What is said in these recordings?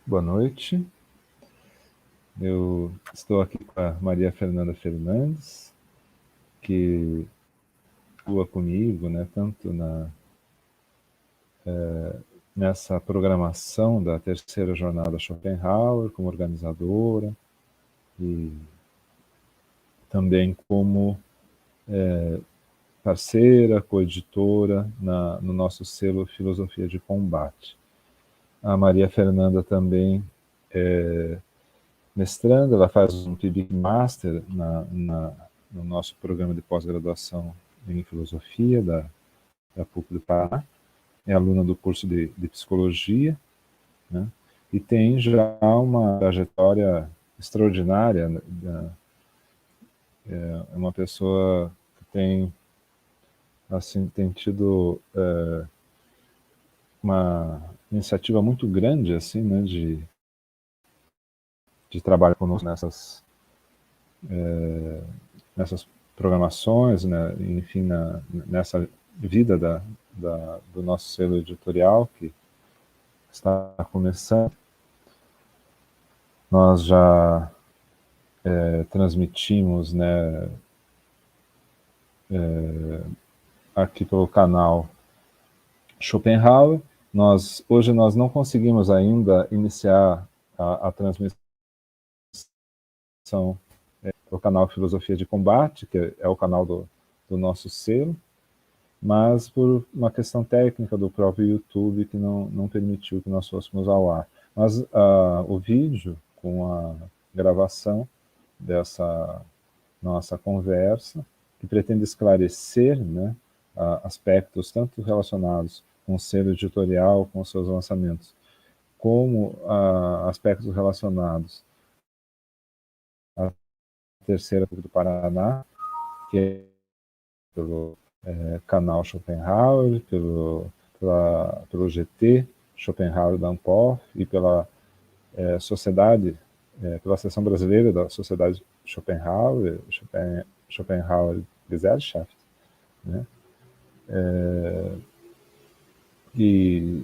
Boa noite. Eu estou aqui com a Maria Fernanda Fernandes, que atua comigo, né, tanto nessa programação da terceira jornada Schopenhauer, como organizadora, e também como parceira, coeditora no nosso selo Filosofia de Combate. A Maria Fernanda também é mestranda, ela faz um PhD Master no nosso programa de pós-graduação em Filosofia da PUC do Paraná, é aluna do curso de Psicologia, né? E tem já uma trajetória extraordinária, né? É uma pessoa que tem tido uma iniciativa muito grande, assim, né, de trabalho conosco nessas programações, né, enfim, nessa vida do nosso selo editorial, que está começando. Nós já transmitimos, né, aqui pelo canal Schopenhauer. Hoje nós não conseguimos ainda iniciar a transmissão do canal Filosofia de Combate, que é o canal do nosso selo, mas por uma questão técnica do próprio YouTube que não permitiu que nós fôssemos ao ar. Mas o vídeo com a gravação dessa nossa conversa, que pretende esclarecer, né, aspectos tanto relacionados com o selo editorial, com os seus lançamentos, como aspectos relacionados à terceira PUC do Paraná, que é pelo canal Schopenhauer, pelo GT Schopenhauer da Ampof e pela sociedade, pela seção brasileira da Sociedade Schopenhauer, Schopenhauer Gesellschaft, né? E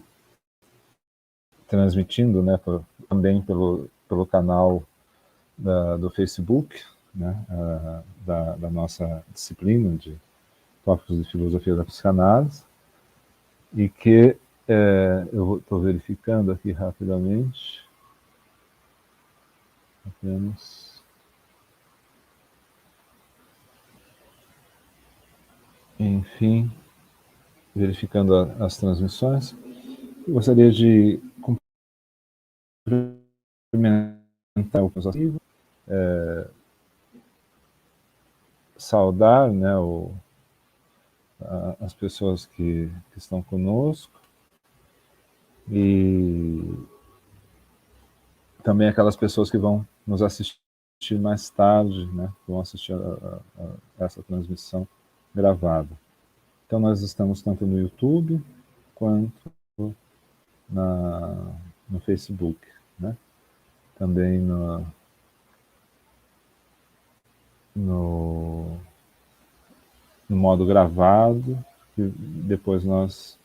transmitindo, né, também pelo canal do Facebook, né, da nossa disciplina de tópicos de filosofia da psicanálise, e que eu estou verificando aqui rapidamente, apenas, enfim, verificando as transmissões. Eu gostaria de cumprimentar o positivo, saudar, né, as pessoas que estão conosco, e também aquelas pessoas que vão nos assistir mais tarde, né, vão assistir a essa transmissão gravada. Então nós estamos tanto no YouTube quanto no Facebook, né? Também no modo gravado, que depois nós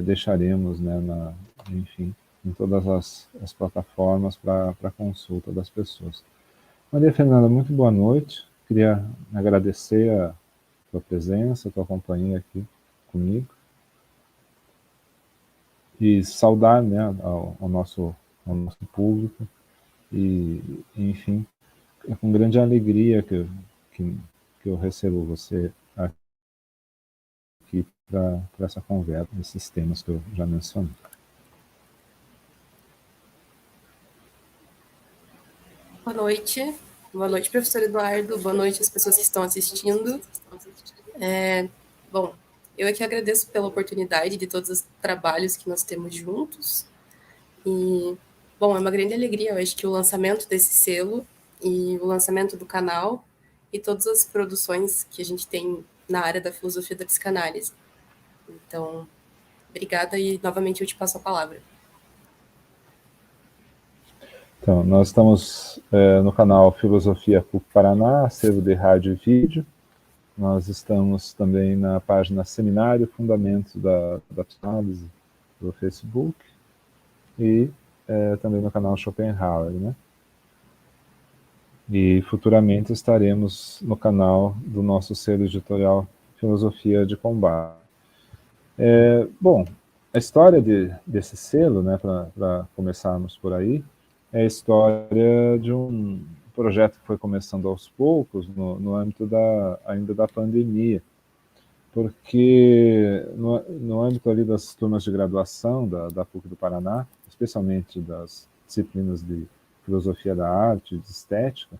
deixaremos, né, enfim, em todas as plataformas para consulta das pessoas. Maria Fernanda, muito boa noite. Queria agradecer a tua presença, a tua companhia aqui comigo, e saudar, né, ao nosso público, e enfim, é com grande alegria que eu recebo você aqui para essa conversa, esses temas que eu já mencionei. Boa noite, professor Eduardo, boa noite às pessoas que estão assistindo. Bom, eu aqui agradeço pela oportunidade de todos os trabalhos que nós temos juntos, e, bom, é uma grande alegria, eu acho que o lançamento desse selo e o lançamento do canal e todas as produções que a gente tem na área da filosofia da psicanálise. Então, obrigada e novamente eu te passo a palavra. Então, nós estamos no canal Filosofia PUC Paraná, selo de rádio e vídeo. Nós estamos também na página Seminário Fundamentos da Psicanálise do Facebook. E também no canal Schopenhauer, né? E futuramente estaremos no canal do nosso selo editorial Filosofia de Combate. Bom, a história desse selo, né, para começarmos por aí, é a história de um projeto que foi começando aos poucos no âmbito ainda da pandemia, porque no âmbito ali das turmas de graduação da PUC do Paraná, especialmente das disciplinas de filosofia da arte e de estética,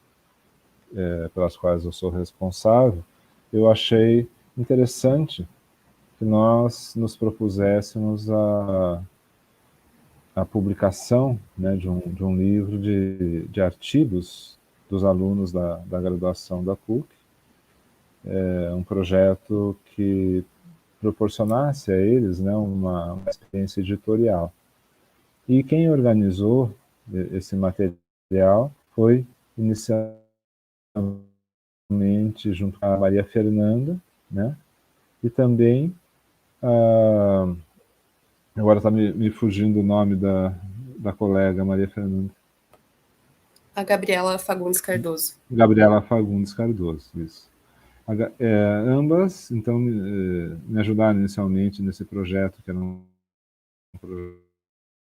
pelas quais eu sou responsável, eu achei interessante que nós nos propuséssemos a publicação, né, de um livro de artigos dos alunos da graduação da PUC, um projeto que proporcionasse a eles, né, uma experiência editorial. E quem organizou esse material foi inicialmente junto com a Maria Fernanda, né, e também agora está me fugindo o nome da colega Maria Fernanda. A Gabriela Fagundes Cardoso. Gabriela Fagundes Cardoso, isso. Ambas, então, me ajudaram inicialmente nesse projeto, que era um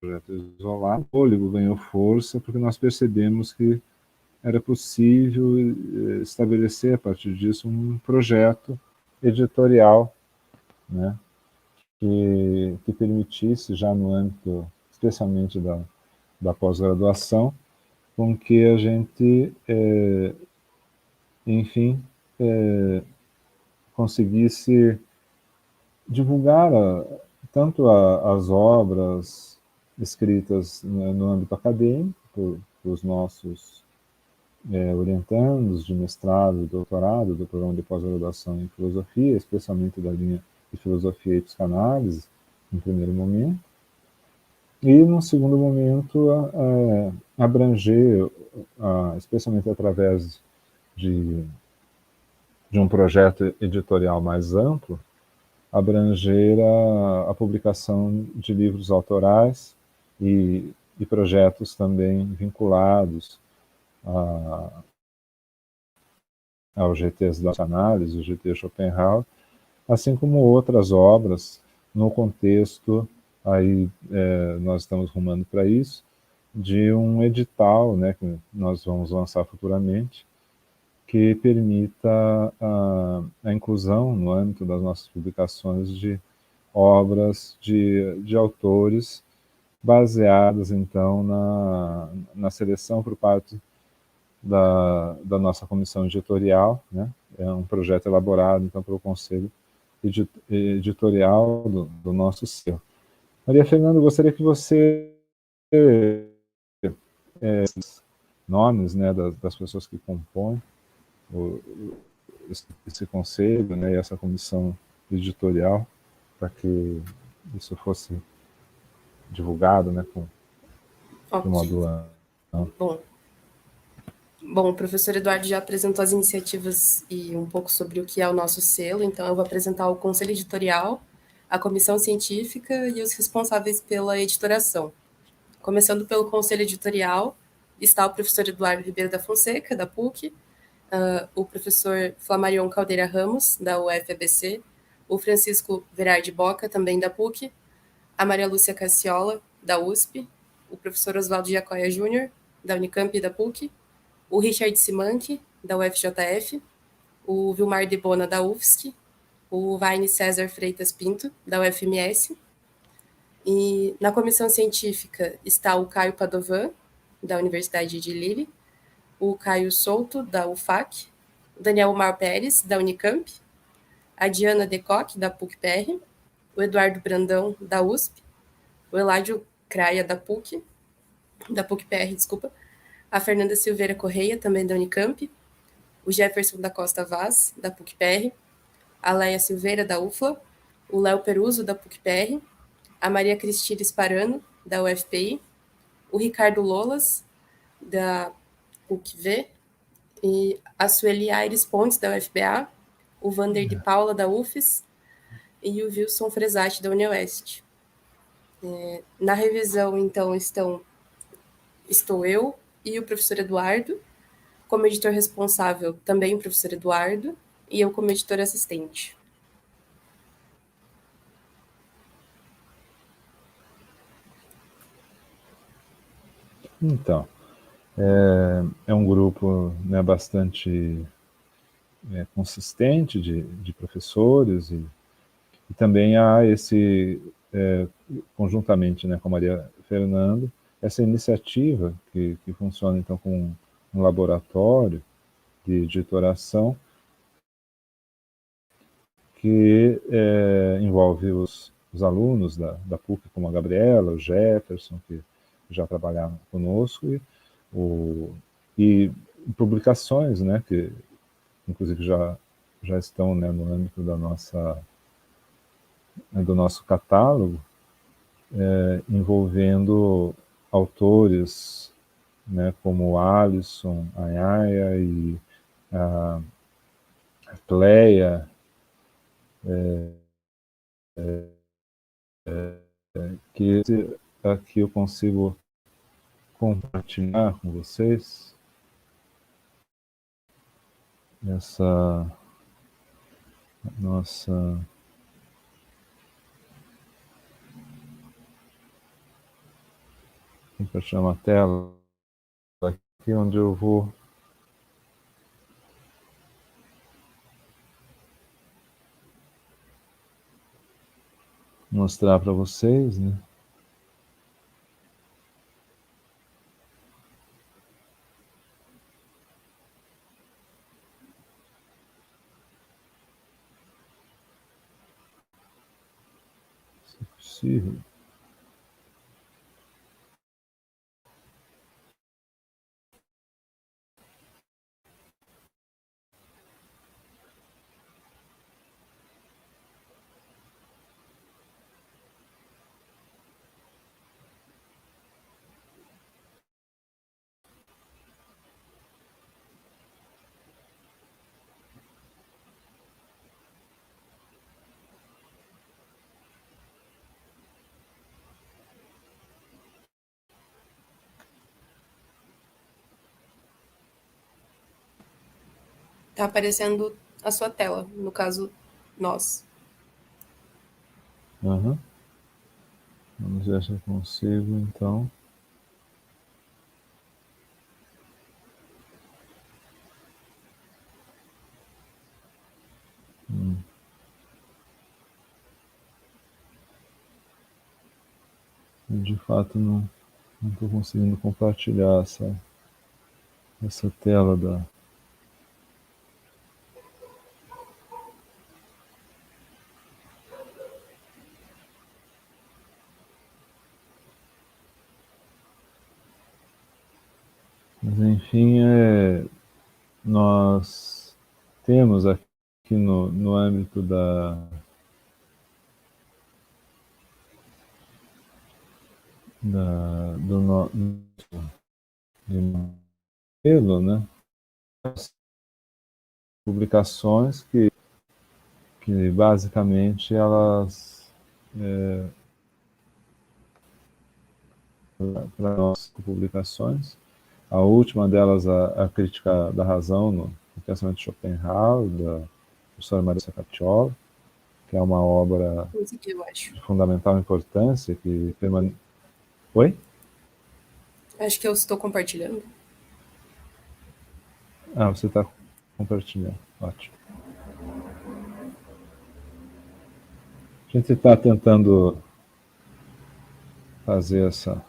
projeto isolado. O fôlego ganhou força porque nós percebemos que era possível estabelecer, a partir disso, um projeto editorial, né, que permitisse, já no âmbito, especialmente da pós-graduação, com que a gente, enfim, conseguisse divulgar tanto as obras escritas no âmbito acadêmico, por os nossos orientandos de mestrado e doutorado do programa de pós-graduação em filosofia, especialmente da linha de filosofia e psicanálise, em primeiro momento, e, num segundo momento, abranger, especialmente através de um projeto editorial mais amplo, abranger a publicação de livros autorais e projetos também vinculados ao GT da análise, o GT Schopenhauer, assim como outras obras no contexto, aí nós estamos rumando para isso, de um edital, né, que nós vamos lançar futuramente, que permita a inclusão no âmbito das nossas publicações de obras de autores baseadas, então, na seleção por parte da nossa comissão editorial, né? É um projeto elaborado, então, pelo Conselho Editorial do nosso selo. Maria Fernanda, eu gostaria que você, esses nomes, né, das pessoas que compõem esse conselho, né, e essa comissão editorial, para que isso fosse divulgado, né, de modo amplo. Bom, o professor Eduardo já apresentou as iniciativas e um pouco sobre o que é o nosso selo, então eu vou apresentar o conselho editorial, a comissão científica e os responsáveis pela editoração. Começando pelo conselho editorial, está o professor Eduardo Ribeiro da Fonseca, da PUC, o professor Flamarion Caldeira Ramos, da UFABC, o Francisco Verardi Boca, também da PUC, a Maria Lúcia Cassiola, da USP, o professor Oswaldo Giacoia Júnior, da Unicamp e da PUC, o Richard Simanck, da UFJF, o Vilmar de Bona, da UFSC, o Vaine César Freitas Pinto, da UFMS. E na comissão científica está o Caio Padovan, da Universidade de Lille, o Caio Souto, da UFAC, o Daniel Omar Pérez, da Unicamp, a Diana Decoque, da PUC-PR, o Eduardo Brandão, da USP, o Eládio Craia, da PUC-PR, desculpa, a Fernanda Silveira Correia, também da Unicamp, o Jefferson da Costa Vaz, da PUC-PR, a Leia Silveira, da UFLA, o Léo Peruso, da PUC-PR, a Maria Cristina Sparano, da UFPI, o Ricardo Lolas, da PUC-V, e a Sueli Aires Pontes, da UFBA, o Vander de Paula, da UFES, e o Wilson Fresati, da UniOeste. Na revisão, então, estão estou eu e o professor Eduardo. Como editor responsável, também o professor Eduardo, e eu como editor assistente. Então, é um grupo, né, bastante consistente de professores, e também há esse, conjuntamente, né, com a Maria Fernanda, essa iniciativa que funciona então com um laboratório de editoração que envolve os alunos da PUC, como a Gabriela, o Jefferson, que já trabalharam conosco, e publicações, né, que inclusive já estão, né, no âmbito do nosso catálogo, envolvendo autores, né, como Alisson, a Yaya e a Cleia, que aqui eu consigo compartilhar com vocês essa nossa compartilhar uma tela aqui onde eu vou mostrar para vocês, né? Se possível. Está aparecendo a sua tela, no caso, nós. Uhum. Vamos ver se eu consigo, então. De fato, não estou conseguindo compartilhar essa tela da. Mas, enfim, nós temos aqui no âmbito do modelo, né? Publicações que basicamente elas, para nós, publicações, a última delas, a Crítica da Razão no Pensamento de Schopenhauer, da professora Maria Sacaciola, que é uma obra Consegui, eu acho. de fundamental importância, que permanece... Oi? Acho que eu estou compartilhando. Ah, você está compartilhando. Ótimo. A gente está tentando fazer essa...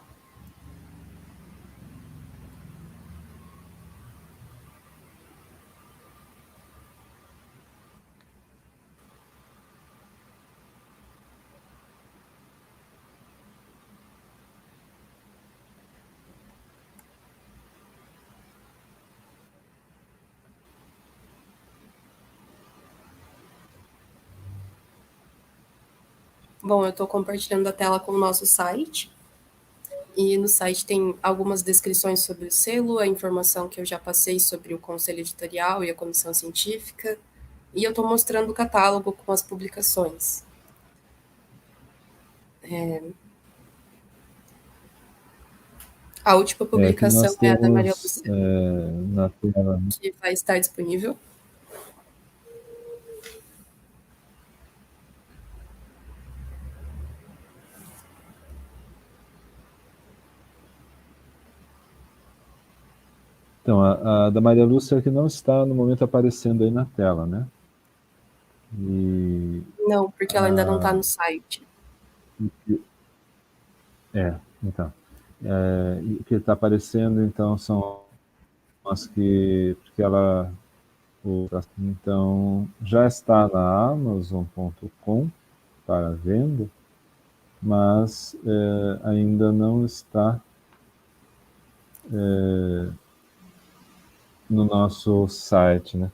Bom, eu estou compartilhando a tela com o nosso site. E no site tem algumas descrições sobre o selo, a informação que eu já passei sobre o conselho editorial e a comissão científica. E eu estou mostrando o catálogo com as publicações. A última que publicação nós é a da Maria temos Lúcia, na tela. que vai estar disponível. Então, a da Maria Lúcia que não está no momento aparecendo aí na tela, né? E Não, porque ela ainda não está no site. então. E o que está aparecendo, então, são as que... Porque ela... Então, já está na Amazon.com para venda, mas ainda não está no nosso site, né?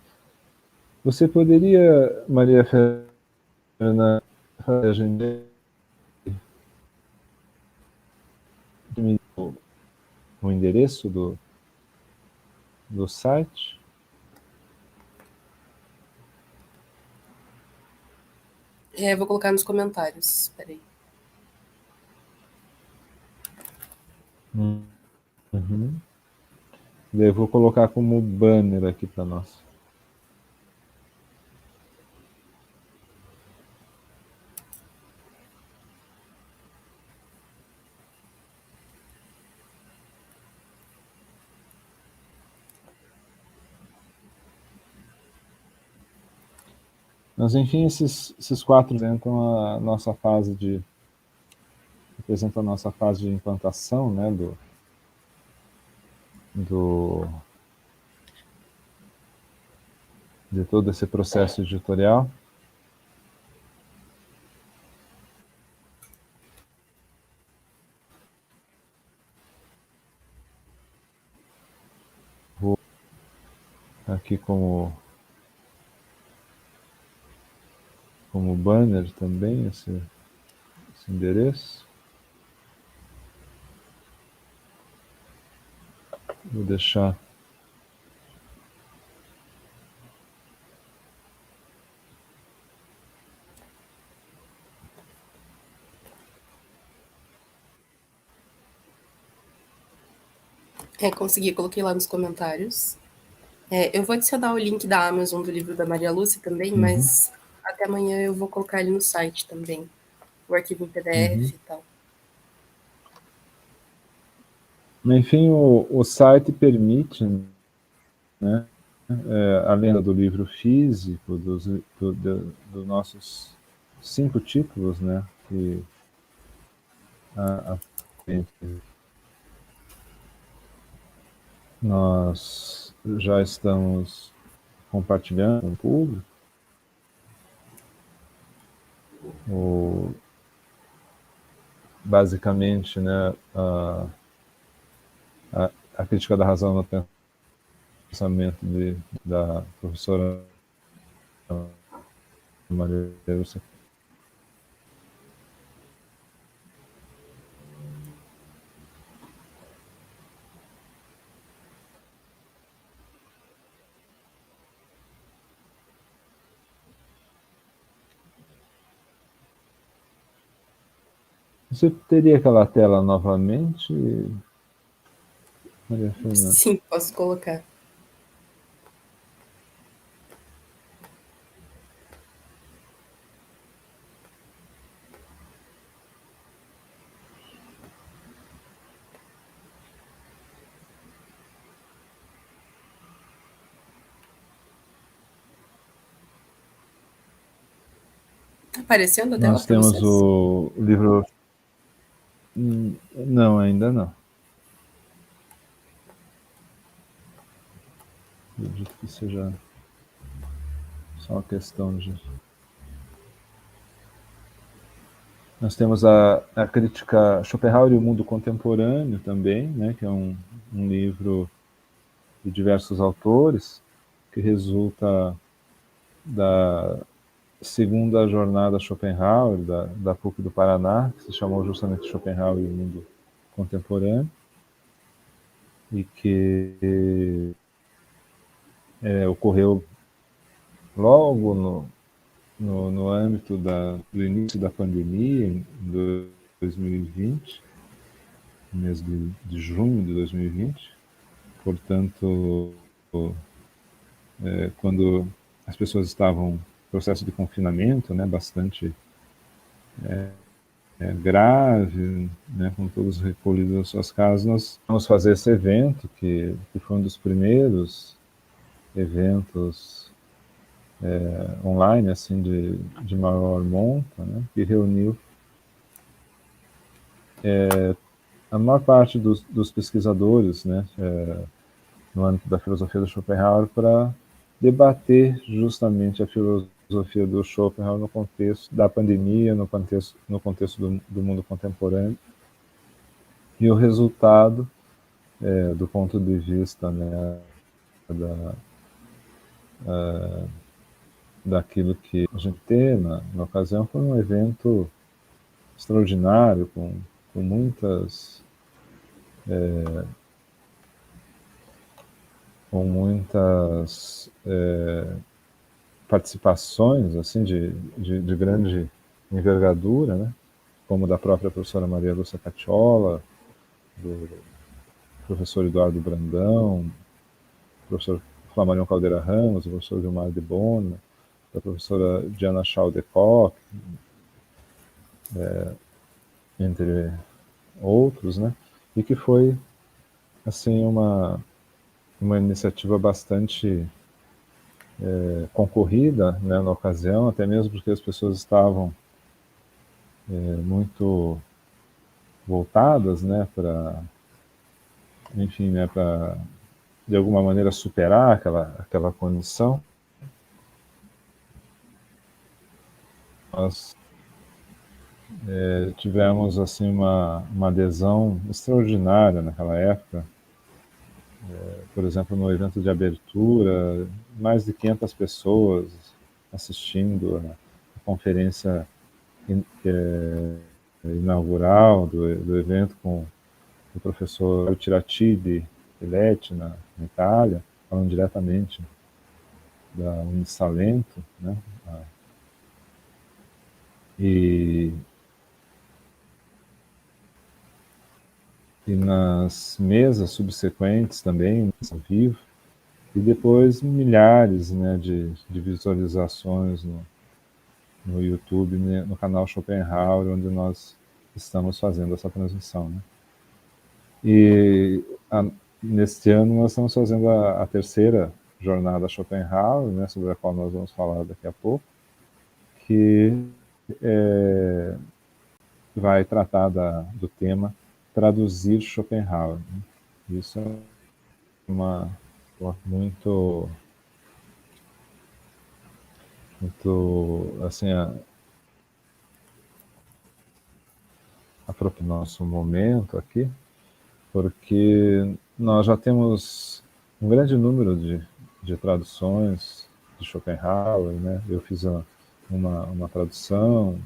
Você poderia, Maria Fernanda, fazer a gente o endereço do site? Vou colocar nos comentários. Espera aí. Uhum. Eu vou colocar como banner aqui para nós. Mas, enfim, esses quatro representam a nossa fase de implantação, né, de todo esse processo editorial. Vou aqui como banner também esse endereço. Vou deixar Consegui, coloquei lá nos comentários. Eu vou adicionar o link da Amazon do livro da Maria Lúcia também, mas até amanhã eu vou colocar ele no site também. O arquivo em PDF e tal. Enfim, o site permite, né, além do livro físico, dos nossos 5 títulos, né, que nós já estamos compartilhando com o público. Basicamente, né, a crítica da razão no pensamento da professora Maria Lúcia. Você teria aquela tela novamente, Maria Fernanda? Sim, posso colocar. Tá aparecendo a tela Nós para temos vocês? o livro... Não, ainda não. Acredito que seja só uma questão de... Nós temos a crítica Schopenhauer e o Mundo Contemporâneo também, né, que é um livro de diversos autores, que resulta da segunda jornada Schopenhauer, da PUC do Paraná, que se chamou justamente Schopenhauer e o Mundo Contemporâneo, e que ocorreu logo no âmbito do início da pandemia, em 2020, no mês de junho de 2020. Portanto, quando as pessoas estavam em processo de confinamento, né, bastante grave, né, com todos recolhidos às suas casas, nós vamos fazer esse evento, que foi um dos primeiros eventos online, assim, de maior monta, né, que reuniu a maior parte dos pesquisadores, né, no âmbito da filosofia do Schopenhauer, para debater justamente a filosofia do Schopenhauer no contexto da pandemia, no contexto do mundo contemporâneo, e o resultado, do ponto de vista, né, da, daquilo que a gente tem na ocasião, foi um evento extraordinário, com muitas participações assim de grande envergadura, né? Como da própria professora Maria Lúcia Cacciola, do professor Eduardo Brandão, do professor Flamarion Caldeira Ramos, do professor Gilmar de Bona, da professora Diana Chaldecock, entre outros, né? E que foi assim uma iniciativa bastante concorrida, né, na ocasião, até mesmo porque as pessoas estavam muito voltadas, né, para, enfim, né, para de alguma maneira superar aquela condição. Nós tivemos assim uma adesão extraordinária naquela época. Por exemplo, no evento de abertura, mais de 500 pessoas assistindo a conferência inaugural do evento, com o professor Tiratide Eletti, na Itália, falando diretamente da Unisalento, né? E, e nas mesas subsequentes também, ao vivo, e depois milhares, né, de visualizações no YouTube, né, no canal Schopenhauer, onde nós estamos fazendo essa transmissão, né? E neste ano nós estamos fazendo a terceira jornada Schopenhauer, né, sobre a qual nós vamos falar daqui a pouco, que vai tratar do tema traduzir Schopenhauer, né? Isso é uma muito assim a próprio nosso momento aqui, porque nós já temos um grande número de traduções de Schopenhauer, né? Eu fiz uma tradução,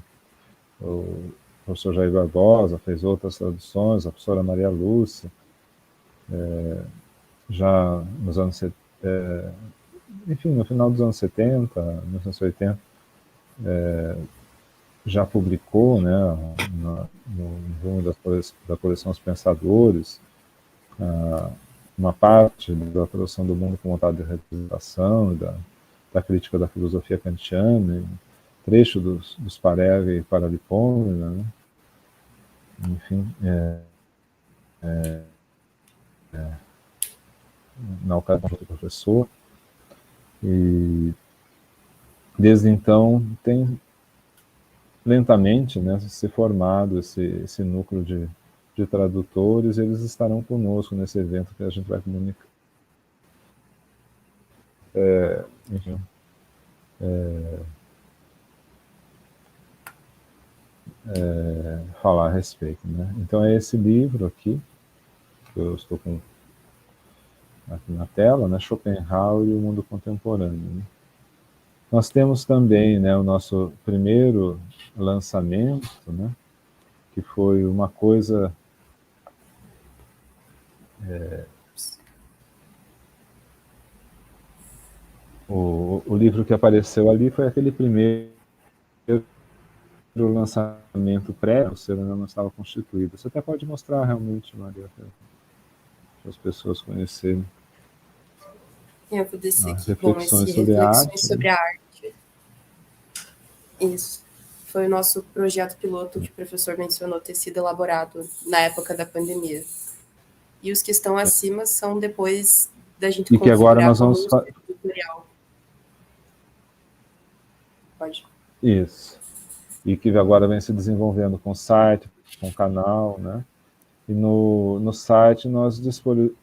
o professor Jair Barbosa fez outras traduções, a professora Maria Lúcia, já nos anos, enfim, no final dos anos 70, 1980, já publicou, né, no volume da coleção Os Pensadores, uma parte da produção do mundo com vontade de representação, da crítica da filosofia kantiana, trecho dos Parega e Paralipômena, né? Enfim, na ocasião do professor. E desde então tem lentamente, né, se formado esse núcleo de tradutores. Eles estarão conosco nesse evento que a gente vai comunicar. Enfim, falar a respeito, né? Então é esse livro aqui, que eu estou com aqui na tela, né, Schopenhauer e o Mundo Contemporâneo, né? Nós temos também, né, o nosso primeiro lançamento, né, que foi uma coisa... O livro que apareceu ali foi aquele primeiro o lançamento prévio, o selo ainda não estava constituído. Você até pode mostrar realmente, Maria, para as pessoas conhecerem. Eu vou descer aqui. Bom, Reflexões esse sobre a Reflexões arte, sobre né? a Arte. Isso. Foi o nosso projeto piloto que o professor mencionou ter sido elaborado na época da pandemia. E os que estão acima são depois da gente E que agora configurar nós como vamos... um tutorial. Pode. Isso. E que agora vem se desenvolvendo com o site, com o canal, né? E no site nós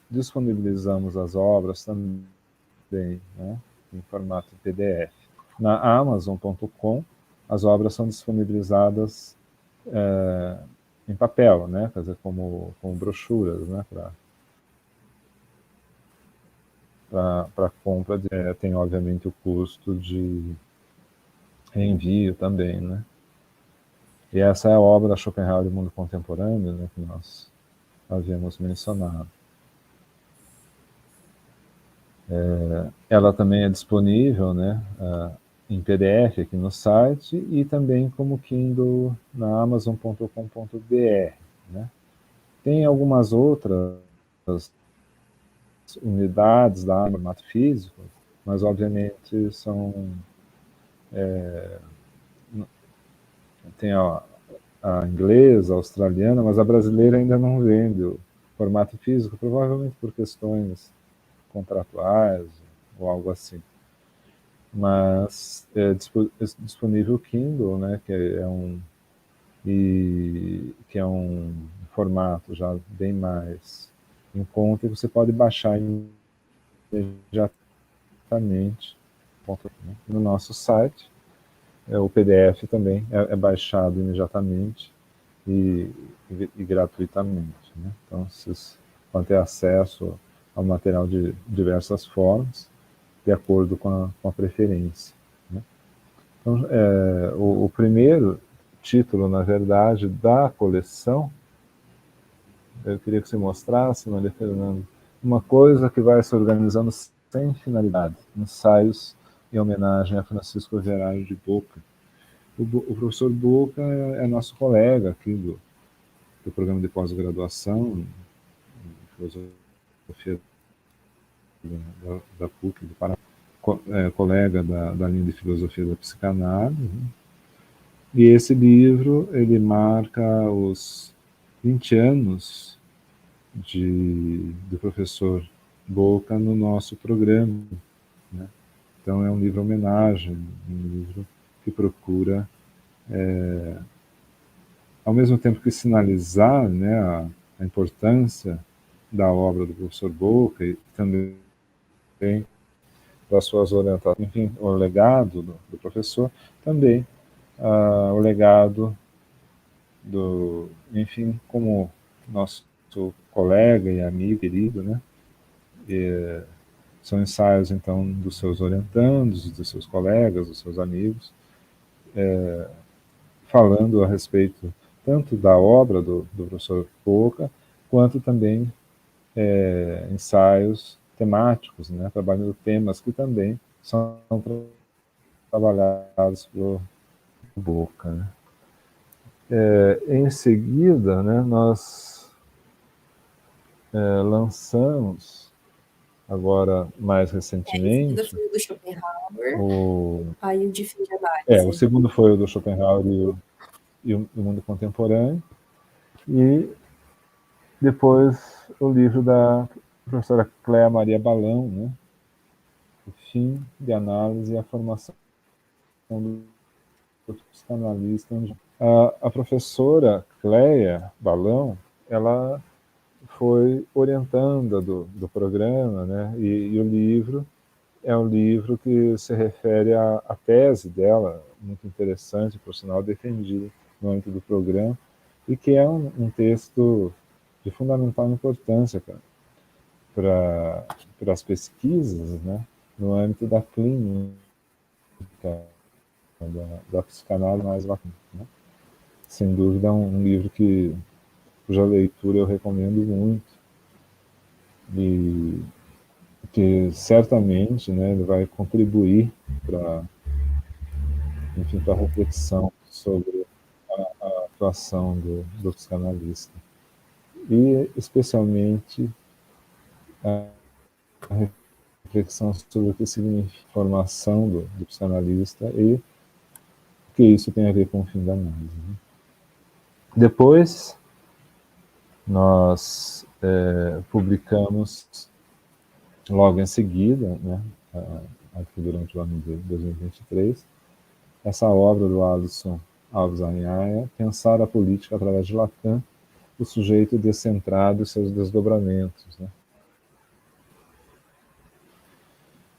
disponibilizamos as obras também, né? Em formato PDF. Na Amazon.com, as obras são disponibilizadas em papel, né? Quer dizer, como brochuras, né? Para compra. Tem, obviamente, o custo de envio também, né? E essa é a obra Schopenhauer e o Mundo Contemporâneo, né? Que nós havíamos mencionado. Ela também é disponível, né, em PDF aqui no site e também como Kindle na Amazon.com.br. Né? Tem algumas outras unidades da formato físico, mas obviamente tem a inglesa, a australiana, mas a brasileira ainda não vende o formato físico, provavelmente por questões contratuais ou algo assim. Mas é disponível o Kindle, né, que é um formato já bem mais em conta, e você pode baixar imediatamente no nosso site. O PDF também é baixado imediatamente e gratuitamente. Né? Então, vocês vão ter acesso ao material de diversas formas, de acordo com a preferência. Né? Então, o primeiro título, na verdade, da coleção, eu queria que você mostrasse, Maria Fernanda, uma coisa que vai se organizando sem finalidade, ensaios em homenagem a Francisco Everardo de Boca. O professor Boca é nosso colega aqui do programa de pós-graduação em filosofia da PUC do Paraná, colega da linha de filosofia da psicanálise, né? E esse livro, ele marca os 20 anos do professor Boca no nosso programa. Né? Então, é um livro homenagem, um livro que procura, ao mesmo tempo que sinalizar, né, a importância da obra do professor Boca e também das suas orientações, enfim, o legado do professor, também o legado enfim, como nosso colega e amigo querido, né? São ensaios, então, dos seus orientandos, dos seus colegas, dos seus amigos, falando a respeito tanto da obra do professor Boca, quanto também ensaios temáticos, né? Trabalhando temas que também são trabalhados por Boca. Né? Em seguida, né, nós lançamos, agora mais Em seguida recentemente, foi o do Schopenhauer, o aí o de fim de o análise. segundo foi o do Schopenhauer e o Mundo Contemporâneo, e depois o livro da professora Cléa Maria Balão, né, O Fim de Análise e a Formação do Psicanalista. A professora Cléa Balão, ela foi orientanda do programa, né, e o livro é um livro que se refere à tese dela, muito interessante, por sinal, defendida no âmbito do programa, e que é um texto de fundamental importância para as pesquisas, né, no âmbito da clínica, da psicanálise mais bacana. Né? Sem dúvida, é um livro cuja leitura eu recomendo muito, e que certamente, né, ele vai contribuir para, enfim, para a reflexão sobre atuação do psicanalista. E, especialmente, a reflexão sobre o que significa a formação do psicanalista e o que isso tem a ver com o fim da análise. Né? Depois, nós publicamos, logo em seguida, né, durante o ano de 2023, essa obra do Alisson Alves Anhaia, Pensar a Política através de Lacan, o sujeito descentrado e seus desdobramentos. Né?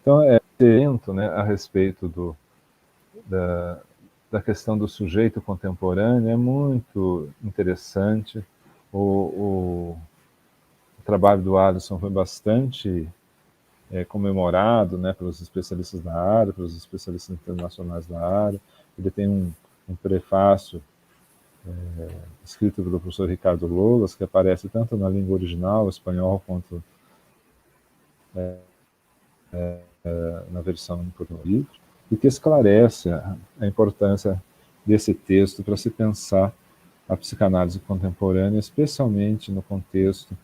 Então, evento, né, a respeito da questão do sujeito contemporâneo é muito interessante. O trabalho do Alisson foi bastante comemorado, né, pelos especialistas da área, pelos especialistas internacionais da área. Ele tem um prefácio escrito pelo professor Ricardo Lolas, que aparece tanto na língua original, espanhol, quanto na versão em português, e que esclarece a importância desse texto para se pensar a psicanálise contemporânea, especialmente no contexto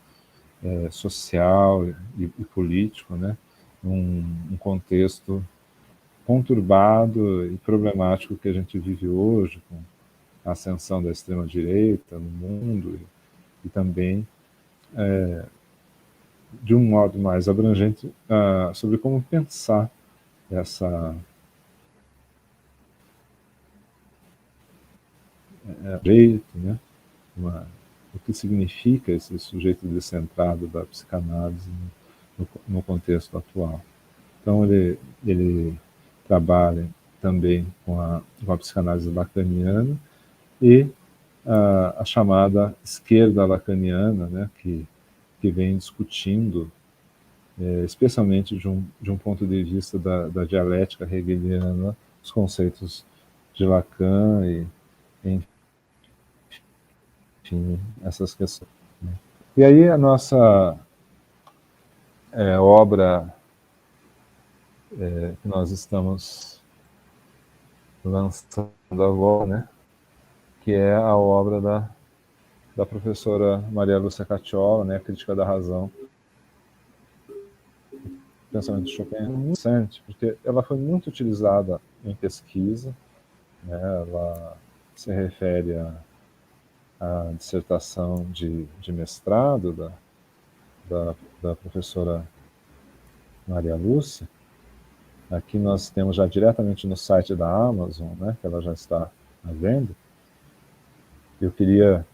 social e político, né? Um contexto conturbado e problemático que a gente vive hoje, com a ascensão da extrema-direita no mundo e também, de um modo mais abrangente, sobre como pensar essa jeito, né? O que significa esse sujeito descentrado da psicanálise no contexto atual. Então, ele trabalha também com a psicanálise lacaniana e a chamada esquerda lacaniana, né, que vem discutindo, especialmente de um ponto de vista da dialética hegeliana, os conceitos de Lacan e enfim, essas questões. Né. E aí a nossa obra que nós estamos lançando agora, né, que é a obra da professora Maria Lúcia Cacciola, né, Crítica da Razão, pensamento de Chopin, é muito interessante, porque ela foi muito utilizada em pesquisa, né, ela se refere à dissertação de mestrado da professora Maria Lúcia. Aqui nós temos já diretamente no site da Amazon, né, que ela já está à venda. Eu queria,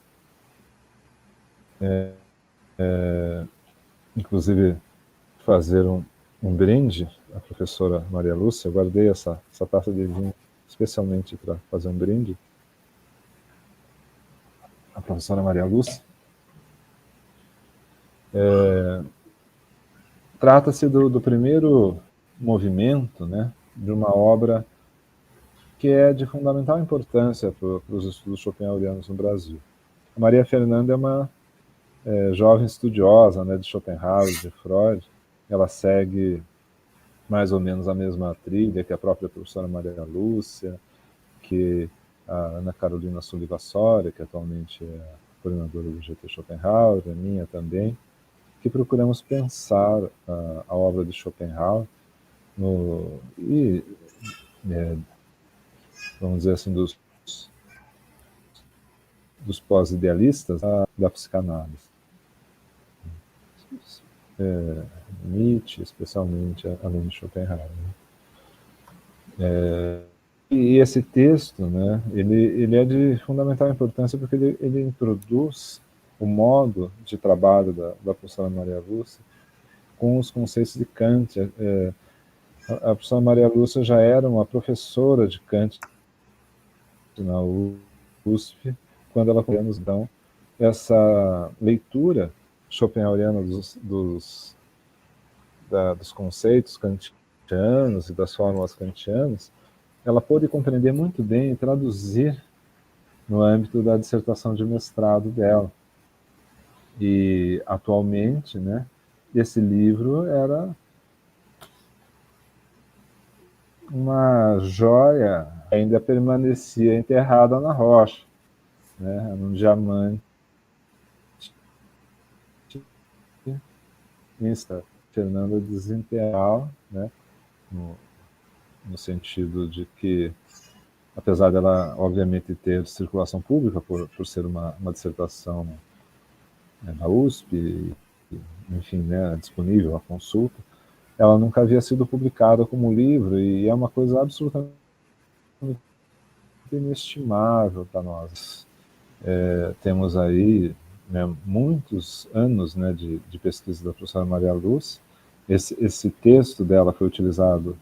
inclusive, fazer um brinde à professora Maria Lúcia. Eu guardei essa taça de vinho especialmente para fazer um brinde à professora Maria Lúcia. Trata-se do primeiro movimento, né, de uma obra que é de fundamental importância para os estudos schopenhauerianos no Brasil. A Maria Fernanda é uma jovem estudiosa, né, de Schopenhauer, de Freud. Ela segue mais ou menos a mesma trilha que a própria professora Maria Lúcia, que a Ana Carolina Sullivan Soria, que atualmente é coordenadora do GT Schopenhauer, a minha também, que procuramos pensar a obra de Schopenhauer vamos dizer assim, dos pós-idealistas da psicanálise. Nietzsche, especialmente, além de Schopenhauer. Né? E esse texto, né, ele é de fundamental importância porque ele introduz o modo de trabalho da professora Maria Lúcia com os conceitos de Kant. A professora Maria Lúcia já era uma professora de Kant na USP, quando ela começou, então, essa leitura schopenhaueriana dos conceitos kantianos e das fórmulas kantianas, ela pôde compreender muito bem e traduzir no âmbito da dissertação de mestrado dela. E, atualmente, né, esse livro era uma joia, ainda permanecia enterrada na rocha. né, num diamante insta Fernanda desintegral, né, no, no sentido de que, apesar dela, obviamente, ter circulação pública, por ser uma dissertação, né, da USP, enfim, né, disponível à consulta, ela nunca havia sido publicada como livro, e é uma coisa absolutamente inestimável para nós. Temos aí, né, muitos anos, né, de pesquisa da professora Maria Luz. Esse texto dela foi utilizado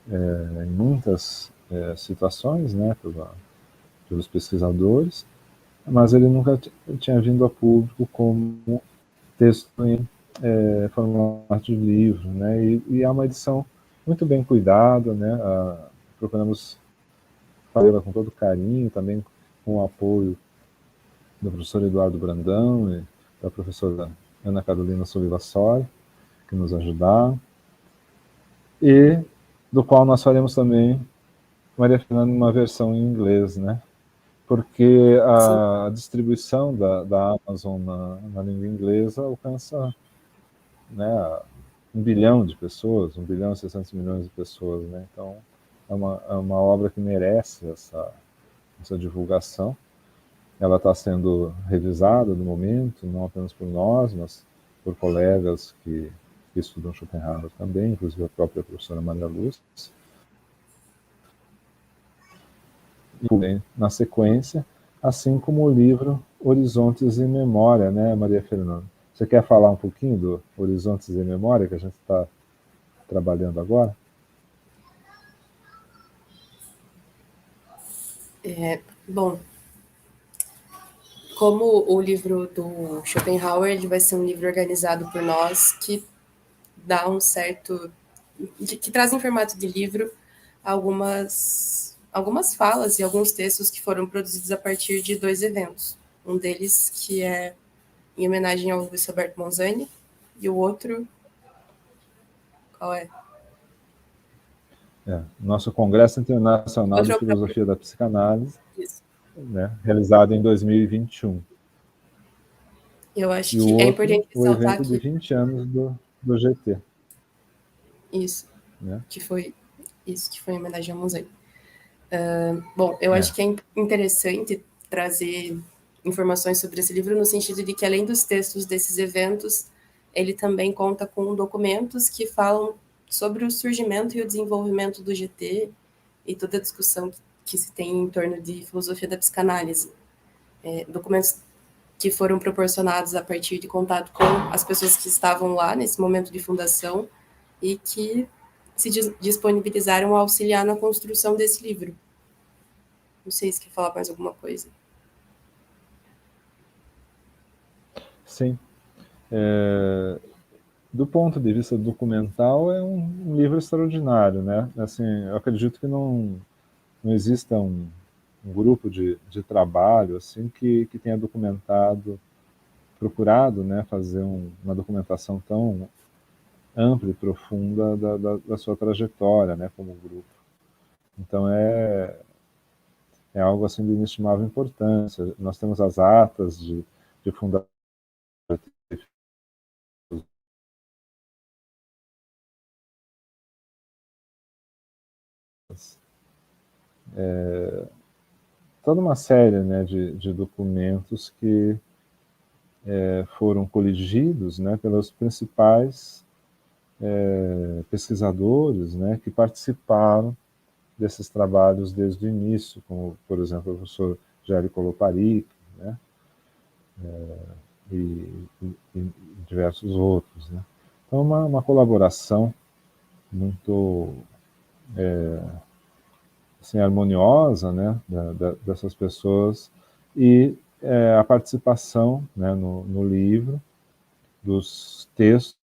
em muitas situações, né, pelos pesquisadores, mas ele nunca tinha vindo a público como texto em formato de livro, né, e é uma edição muito bem cuidada, né, procuramos fazê-la com todo carinho, também com o apoio do professor Eduardo Brandão e da professora Ana Carolina Soliva Soria, que nos ajudaram, e do qual nós faremos também, Maria Fernanda, uma versão em inglês, né? Porque Sim. a distribuição da Amazon na língua inglesa alcança, né, 1 bilhão de pessoas, 1 bilhão e 600 milhões de pessoas, né? Então, é uma obra que merece essa divulgação. Ela está sendo revisada no momento, não apenas por nós, mas por colegas que estudam Schopenhauer também, inclusive a própria professora Maria Luz. E na sequência, assim como o livro Horizontes e Memória, né, Maria Fernanda? Você quer falar um pouquinho do Horizontes e Memória, que a gente está trabalhando agora? Bom, como o livro do Schopenhauer, ele vai ser um livro organizado por nós, que dá um certo... que traz em formato de livro algumas falas e alguns textos que foram produzidos a partir de 2 eventos. Um deles que é em homenagem ao Luiz Roberto Monzani, e o outro... Qual é? Nosso Congresso Internacional de Outro é Filosofia da Psicanálise, isso. né, realizado em 2021. Eu acho E o que é outro, importante o ressaltar evento de que 20 anos do GT. isso, Né? que foi isso que foi em homenagem ao Monzani. Bom, eu É, acho que é interessante trazer informações sobre esse livro no sentido de que, além dos textos desses eventos, ele também conta com documentos que falam sobre o surgimento e o desenvolvimento do GT e toda a discussão que se tem em torno de filosofia da psicanálise. Documentos que foram proporcionados a partir de contato com as pessoas que estavam lá nesse momento de fundação e que se disponibilizaram a auxiliar na construção desse livro. Não sei se quer falar mais alguma coisa. sim. Do ponto de vista documental, é um livro extraordinário, né? Assim, eu acredito que não exista um grupo de trabalho assim que tenha documentado, procurado, né, fazer uma documentação tão ampla e profunda da sua trajetória, né, como grupo. Então é algo assim de inestimável importância. Nós temos as atas de fundação, toda uma série, né, de documentos que foram coligidos, né, pelos principais pesquisadores, né, que participaram desses trabalhos desde o início, como, por exemplo, o professor Jair Coloparic, né, e diversos outros. Né. Então, uma colaboração muito assim, harmoniosa, né, dessas pessoas, e a participação, né, no livro dos textos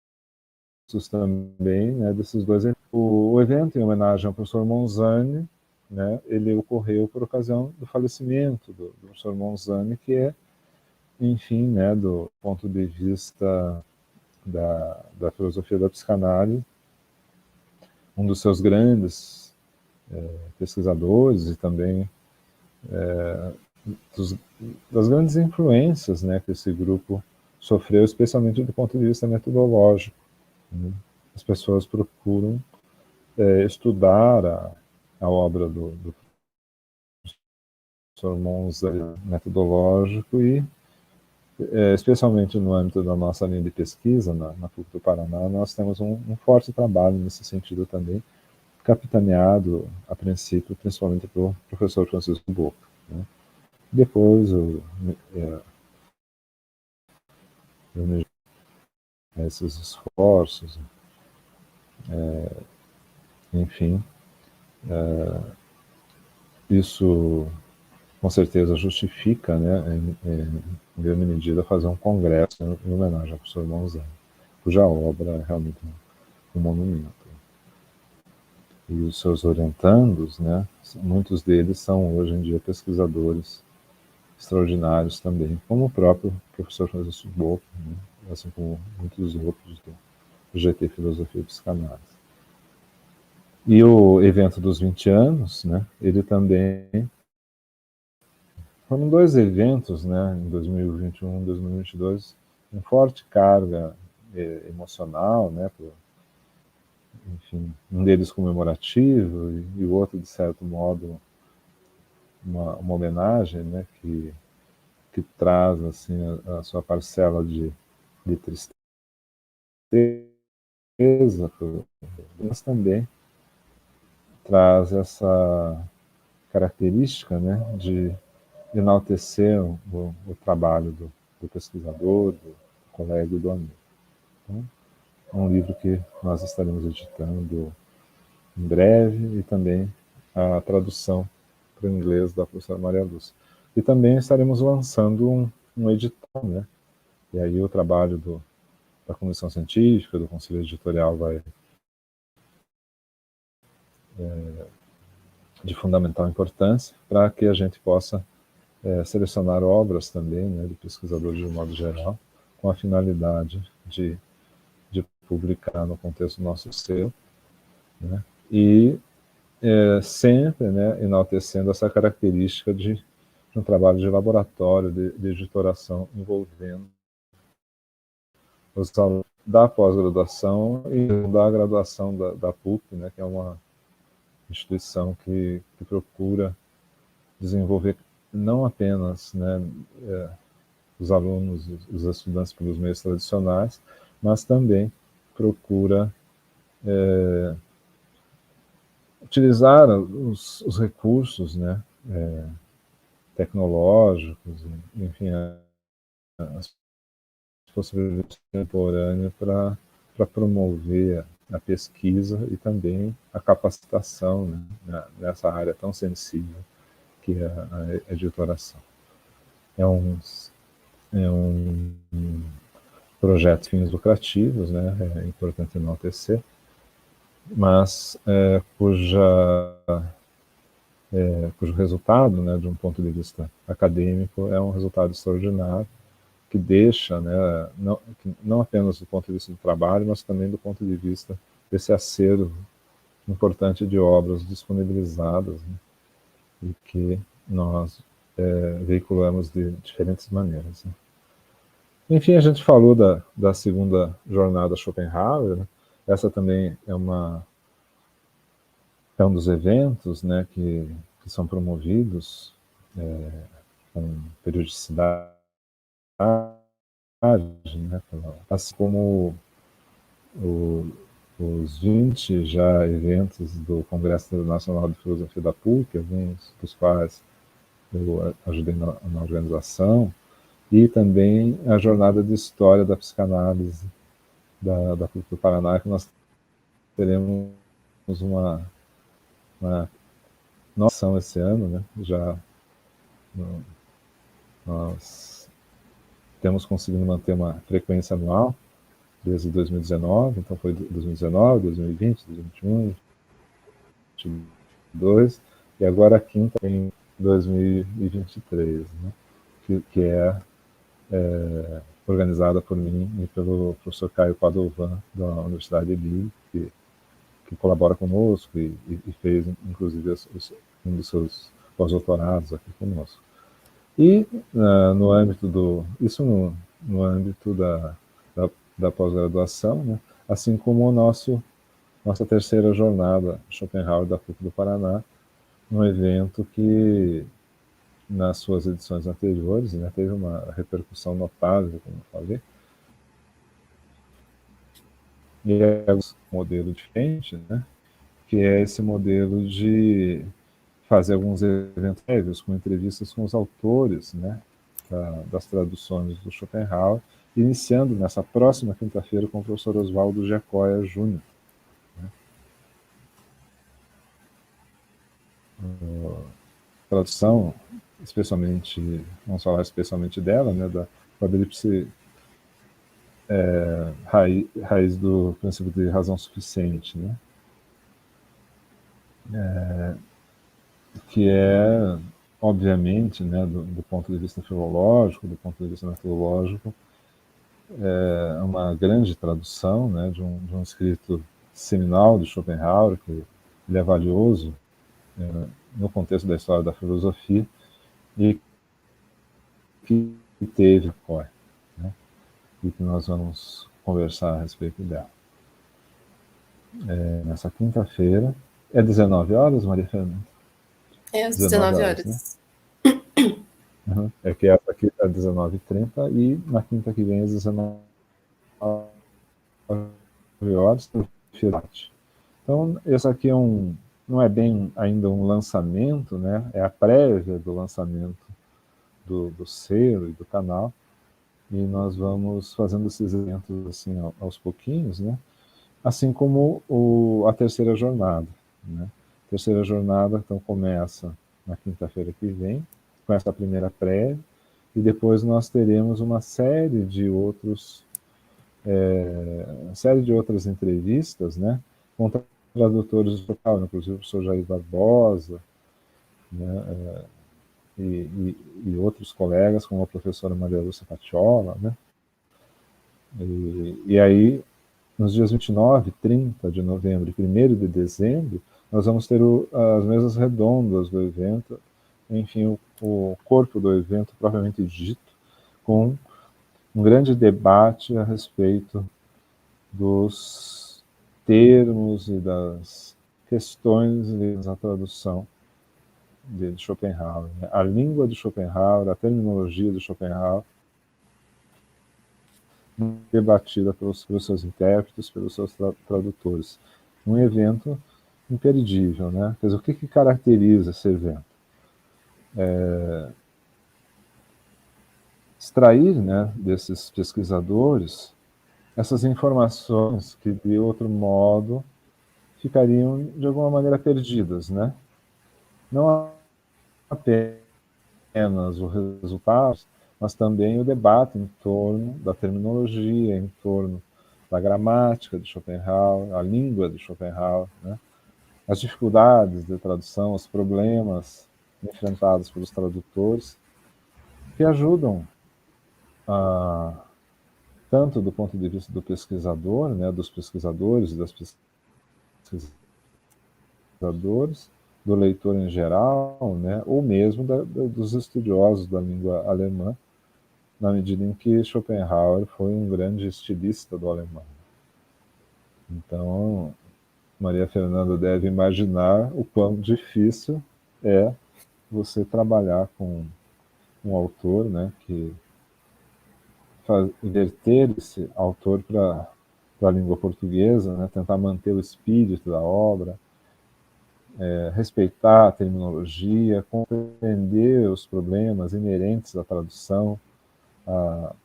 também, né, desses dois. O evento em homenagem ao professor Monzani, né, ele ocorreu por ocasião do falecimento do professor Monzani, que é, enfim, né, do ponto de vista da filosofia da psicanálise, um dos seus grandes pesquisadores e também das grandes influências, né, que esse grupo sofreu, especialmente do ponto de vista metodológico, né? As pessoas procuram estudar a obra do professor Monza metodológico e, especialmente no âmbito da nossa linha de pesquisa, na PUC do Paraná, nós temos um forte trabalho nesse sentido também, capitaneado, a princípio, principalmente pelo professor Francisco Boca, né? Depois, esses esforços, enfim, isso com certeza justifica, né, em grande medida, fazer um congresso em homenagem ao professor Monzani, cuja obra é realmente um monumento. E os seus orientandos, né, muitos deles são hoje em dia pesquisadores extraordinários também, como o próprio professor Francisco Boca, né, assim como muitos outros do GT Filosofia e Psicanálise. E o evento dos 20 anos, né, ele também... Foram dois eventos, né, em 2021 e 2022, com forte carga emocional, né, enfim, um deles comemorativo e o outro, de certo modo, uma homenagem, né, que traz assim, a sua parcela de tristeza, mas também traz essa característica, né, de enaltecer o trabalho do pesquisador, do colega e do amigo. Então, é um livro que nós estaremos editando em breve e também a tradução para o inglês da professora Maria Lúcia. E também estaremos lançando um edital, né? E aí o trabalho da comissão científica, do conselho editorial vai de fundamental importância para que a gente possa selecionar obras também, né, de pesquisadores de um modo geral, com a finalidade de publicar no contexto do nosso selo, né, e sempre, né, enaltecendo essa característica de um trabalho de laboratório, de editoração, envolvendo os alunos da pós-graduação e da graduação da PUC, né, que é uma instituição que procura desenvolver não apenas, né, os alunos, os estudantes pelos meios tradicionais, mas também procura utilizar os recursos, né, tecnológicos, enfim, as possibilidades contemporâneas para promover a pesquisa e também a capacitação, né, nessa área tão sensível que é a editoração. É um projeto de fins lucrativos, né, é importante enaltecer, mas cujo resultado, né, de um ponto de vista acadêmico, é um resultado extraordinário, que deixa, né, não apenas do ponto de vista do trabalho, mas também do ponto de vista desse acervo importante de obras disponibilizadas, né, e que nós veiculamos de diferentes maneiras, né. Enfim, a gente falou da segunda jornada Schopenhauer, né. Essa também é um dos eventos, né, que são promovidos com periodicidade, né, assim como os 20 já eventos do Congresso Internacional de Filosofia da PUC, alguns dos quais eu ajudei na organização, e também a jornada de História da Psicanálise da PUC do Paraná, que nós teremos uma noção esse ano, né? Já nós temos conseguido manter uma frequência anual desde 2019, então foi 2019, 2020, 2021, 2022, e agora a quinta em 2023, né? que é organizada por mim e pelo professor Caio Padovan, da Universidade de Lille, que colabora conosco e fez, inclusive, um dos seus pós-doutorados aqui conosco. E no âmbito no âmbito da pós-graduação, né? Assim como nossa terceira jornada Schopenhauer da PUC do Paraná, um evento que nas suas edições anteriores, né, teve uma repercussão notável, como eu falei, e é um modelo diferente, né, que é esse modelo de fazer alguns eventos prévios com entrevistas com os autores, né, das traduções do Schopenhauer, iniciando nessa próxima quinta-feira com o professor Oswaldo Giacoia Júnior. Né. Tradução, especialmente, vamos falar especialmente dela, né, da quadríplice raiz do princípio de razão suficiente, né, que é, obviamente, né, do ponto de vista filológico, do ponto de vista metodológico, é uma grande tradução, né, de um escrito seminal de Schopenhauer, que ele é valioso no contexto da história da filosofia, e que teve COI, né, e que nós vamos conversar a respeito dela. Nessa quinta-feira, é 19 horas, Maria Fernanda? É às 19 19 horas, né? horas. Uhum. É que essa aqui é 19h30 e na quinta que vem às 19 horas, então, esse aqui não é bem ainda um lançamento, né? É a prévia do lançamento do selo e do canal, e nós vamos fazendo esses eventos assim aos pouquinhos, né? Assim como a terceira jornada, né? A terceira jornada, então, começa na quinta-feira que vem, com essa primeira prévia, e depois nós teremos uma série de outras entrevistas, né, com tradutores do local, inclusive o professor Jair Barbosa, né, e outros colegas, como a professora Maria Lúcia Patiola, né, e aí, nos dias 29, 30 de novembro e 1º de dezembro, nós vamos ter as mesas redondas do evento, enfim, o corpo do evento propriamente dito, com um grande debate a respeito dos termos e das questões ligadas à tradução de Schopenhauer, né? A língua de Schopenhauer, a terminologia de Schopenhauer, debatida pelos seus intérpretes, pelos seus tradutores. Um evento imperdível, né? Quer dizer, o que caracteriza esse evento? Extrair, né, desses pesquisadores essas informações que, de outro modo, ficariam, de alguma maneira, perdidas, né? Não apenas o resultado, mas também o debate em torno da terminologia, em torno da gramática de Schopenhauer, a língua de Schopenhauer, né? As dificuldades de tradução, os problemas enfrentados pelos tradutores, que ajudam tanto do ponto de vista do pesquisador, né, dos pesquisadores e das pesquisadoras, do leitor em geral, né, ou mesmo dos estudiosos da língua alemã, na medida em que Schopenhauer foi um grande estilista do alemão. Então, Maria Fernanda deve imaginar o quão difícil é você trabalhar com um autor, né, que inverter esse autor para a língua portuguesa, né, tentar manter o espírito da obra, respeitar a terminologia, compreender os problemas inerentes à tradução,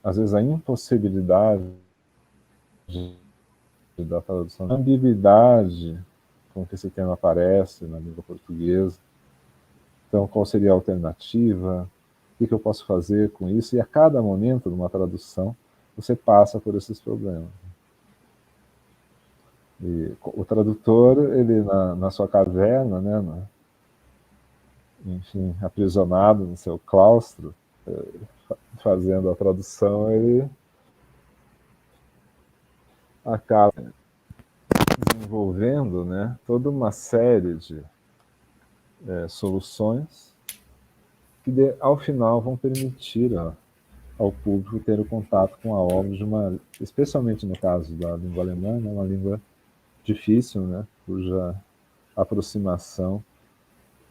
às vezes a impossibilidade da tradução, a ambiguidade com que esse tema aparece na língua portuguesa. Então, qual seria a alternativa? O que eu posso fazer com isso? E a cada momento de uma tradução, você passa por esses problemas. E o tradutor, ele na sua caverna, né, enfim, aprisionado no seu claustro, fazendo a tradução, ele acaba desenvolvendo, né, toda uma série de soluções que ao final vão permitir ao público ter o contato com a obra especialmente no caso da língua alemã, né, uma língua difícil, né, cuja aproximação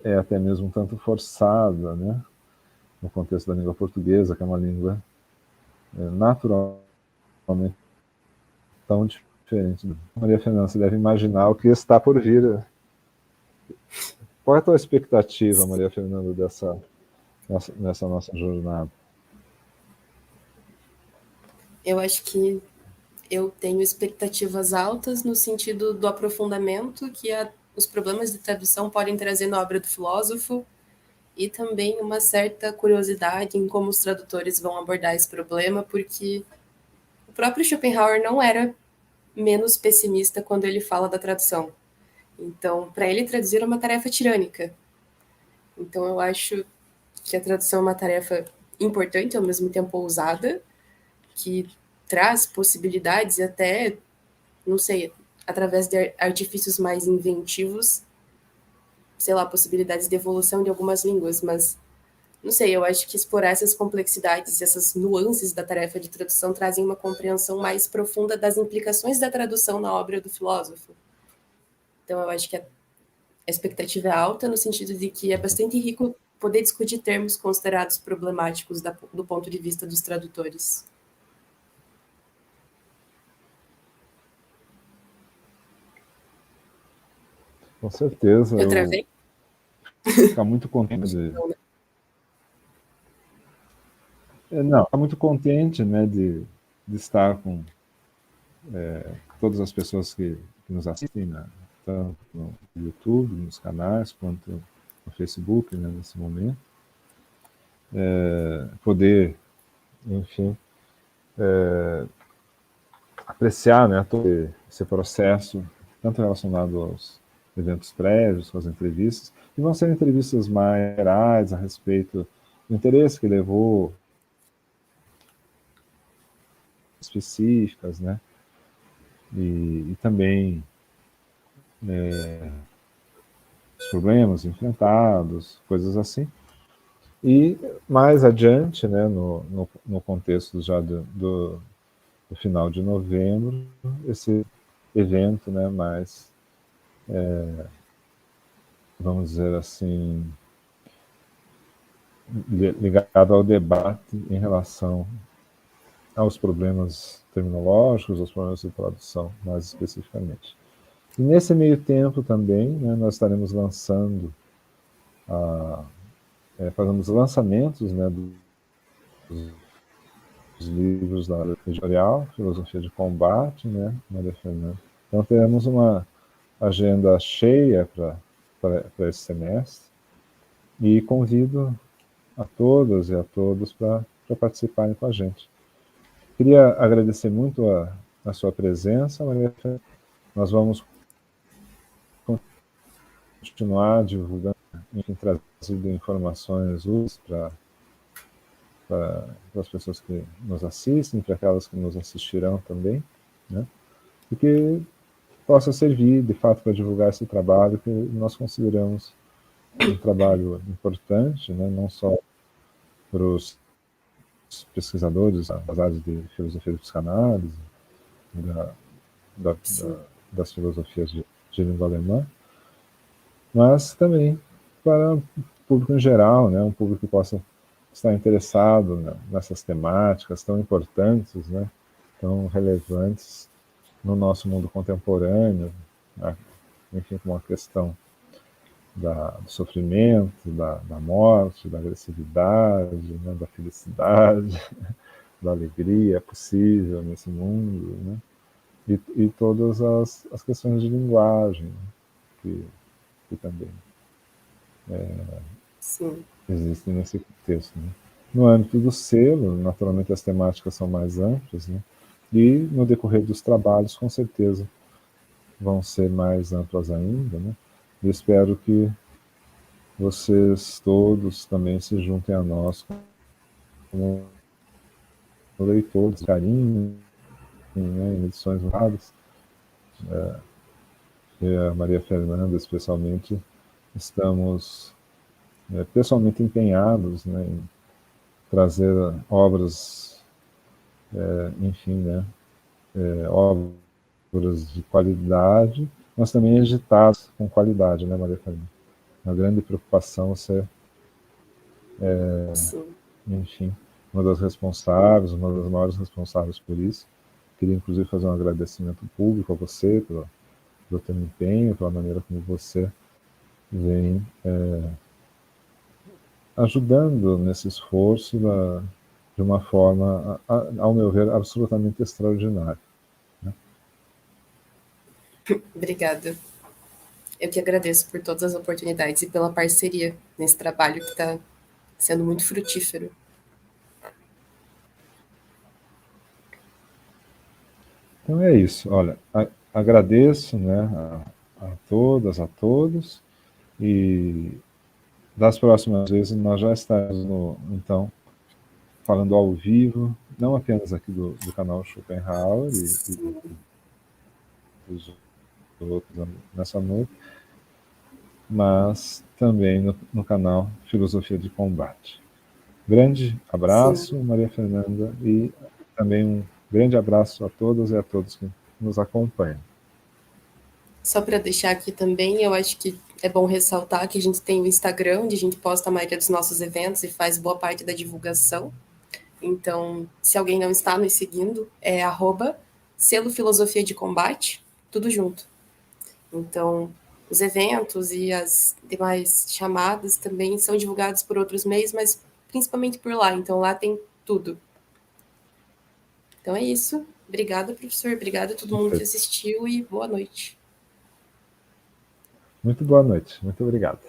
é até mesmo um tanto forçada, né, no contexto da língua portuguesa, que é uma língua naturalmente tão diferente. Maria Fernanda, você deve imaginar o que está por vir. Qual é a tua expectativa, Maria Fernanda, nessa nossa jornada? Eu acho que eu tenho expectativas altas no sentido do aprofundamento que os problemas de tradução podem trazer na obra do filósofo e também uma certa curiosidade em como os tradutores vão abordar esse problema, porque o próprio Schopenhauer não era menos pessimista quando ele fala da tradução. Então, para ele, traduzir é uma tarefa tirânica. Então, eu acho que a tradução é uma tarefa importante, ao mesmo tempo ousada, que traz possibilidades e até, não sei, através de artifícios mais inventivos, sei lá, possibilidades de evolução de algumas línguas, mas não sei, eu acho que explorar essas complexidades, essas nuances da tarefa de tradução trazem uma compreensão mais profunda das implicações da tradução na obra do filósofo. Então, eu acho que a expectativa é alta no sentido de que é bastante rico poder discutir termos considerados problemáticos do ponto de vista dos tradutores. Com certeza, Eu eu travei? fico muito contente Não, né? não, fico muito contente, né, de estar com todas as pessoas que nos assistem, né, tanto no YouTube, nos canais, quanto no Facebook, né, nesse momento. Poder, enfim, apreciar, né, todo esse processo, tanto relacionado aos eventos prévios, com as entrevistas, e vão ser entrevistas mais gerais a respeito do interesse que levou específicas, né, e também os problemas enfrentados, coisas assim. E mais adiante, né, no contexto já do final de novembro, esse evento, né, mais, vamos dizer assim, ligado ao debate em relação aos problemas terminológicos, aos problemas de tradução, mais especificamente. E nesse meio tempo também, né, nós estaremos lançando, fazendo os lançamentos, né, dos livros da editorial, Filosofia de Combate, né, Maria Fernanda. Então teremos uma agenda cheia para esse semestre e convido a todas e a todos para participarem com a gente. Queria agradecer muito a sua presença, Maria Fernanda. Nós vamos continuar divulgando, enfim, trazendo informações úteis para as pessoas que nos assistem, para aquelas que nos assistirão também, né? E que possa servir, de fato, para divulgar esse trabalho que nós consideramos um trabalho importante, né? Não só para os pesquisadores das áreas de filosofia de psicanálise, da, das filosofias de língua alemã, mas também para o público em geral, né? Um público que possa estar interessado, né, nessas temáticas tão importantes, né, tão relevantes no nosso mundo contemporâneo, né, enfim, como a questão do sofrimento, da morte, da agressividade, né, da felicidade, da alegria possível nesse mundo, né, e todas as questões de linguagem, né, que também Sim. existem nesse contexto. Né. No âmbito do selo, naturalmente as temáticas são mais amplas, né, e no decorrer dos trabalhos, com certeza, vão ser mais amplas ainda, né, e espero que vocês todos também se juntem a nós como leitores, carinho, né, em edições raras. E a Maria Fernanda, especialmente, estamos pessoalmente empenhados, né, em trazer obras, enfim, né, obras de qualidade, mas também editadas com qualidade, né, Maria Fernanda? Uma grande preocupação ser, Sim. enfim, uma das responsáveis, uma das maiores responsáveis por isso. Queria, inclusive, fazer um agradecimento público a você pelo teu empenho, pela maneira como você vem ajudando nesse esforço de uma forma, ao meu ver, absolutamente extraordinária. Obrigada. Eu que agradeço por todas as oportunidades e pela parceria nesse trabalho que está sendo muito frutífero. Então é isso. Olha, agradeço, né, a todas, a todos, e das próximas vezes nós já estaremos, então, falando ao vivo, não apenas aqui do canal Schopenhauer e dos outros nessa noite, mas também no canal Filosofia de Combate. Grande Sim. abraço, Maria Fernanda, e também um grande abraço a todas e a todos que nos acompanham. Só para deixar aqui também, eu acho que é bom ressaltar que a gente tem o Instagram, onde a gente posta a maioria dos nossos eventos e faz boa parte da divulgação. Então, se alguém não está nos seguindo, é @selo Filosofia de Combate, tudo junto. Então, os eventos e as demais chamadas também são divulgados por outros meios, mas principalmente por lá. Então, lá tem tudo. Então é isso. Obrigada, professor. Obrigada a todo mundo que assistiu e boa noite. Muito boa noite. Muito obrigado.